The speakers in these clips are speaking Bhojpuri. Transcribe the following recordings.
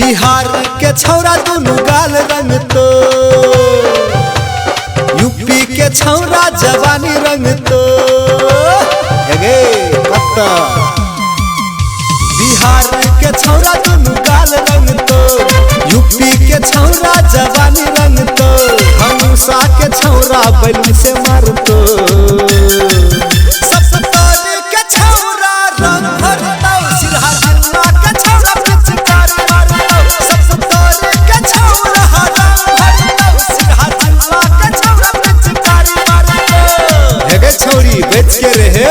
बिहार के छौरा दुनु गाल रंग तो, यूपी के छौरा जवानी रंग तो। बिहार के छौरा दुनु गाल रंग तो, यूपी के छौरा जवानी रंग तो। हनुसा के छौरा बैलून से मार तो, छोरी बेच के रहे।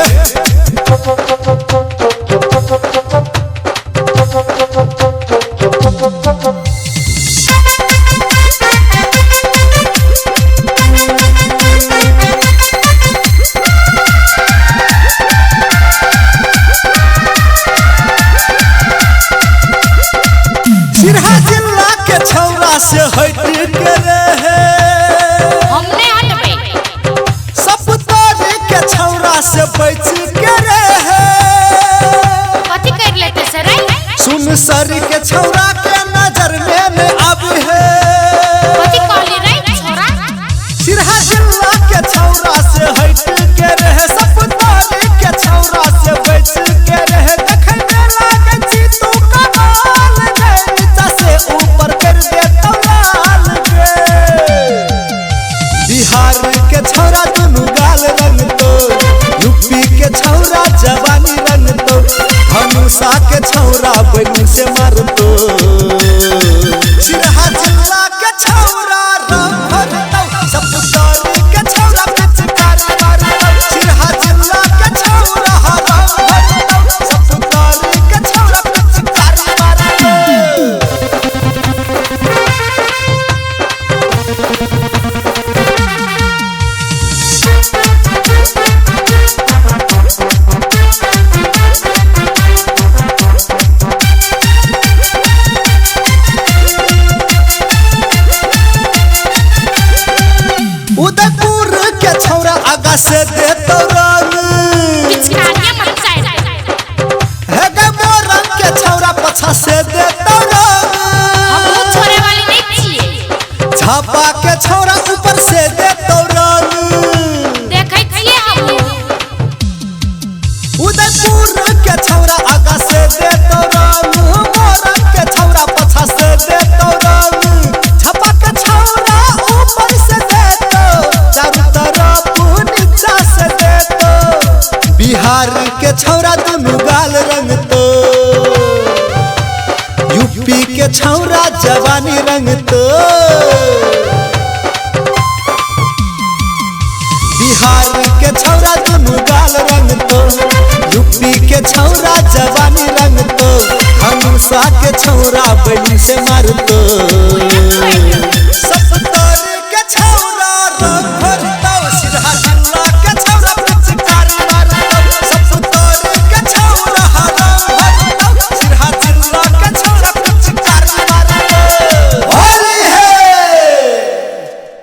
सिरहा जिला के छौरा से हट के रहे, हमने हटबे से बच के रहे। कथी कर लेते सर? सुन सर के छौरा के नजर में अब है। कथी कहली रे छोरा? सिरहा जिला के छौरा से हट के रहे, सपुतारी के छौरा से बच के रहे। देखे में लागे छी तू कमाल गे, नीचा से ऊपर कर दे तो लाल गे। बिहार के छौरा दुनु गाल रंग तो, यूपी के छौरा जवानी रंग तो। हनुसा के छौरा बैलून से मार तो, सिरहा जिला के छौरा रंग भर तो। सपुतारी के छौरा पिचकारी मार तो, सिरहा जिला के छौरा रंग भर तो। सपुतारी के छौरा पिचकारी मार उदयपुर के छौरा आगा से दे तो रंग, पिचकारिया मत साइड हे गे मोरंग के छौरा पछा से दे तो रंग। हम छोरे वाली नहीं छिए, झापा के छौरा ऊपर से दे तो रंग। देखै छिए हम। उदयपुर के छौरा आगा से दे तो रंग, मोरंग के छौरा पछा से दे तो रंग। झापा के छौरा ऊपर से दे तो, चारों तरफ नीचा से दे तो। बिहार के छौरा दुनु गाल रंग तो, यूपी के छौरा जवानी रंग तो। बिहार के छौरा दुनु गाल रंग तो, यूपी के छौरा जवानी रंग तो। हनुसा के छौरा बैलून से मार तो, सपुतारी के छौरा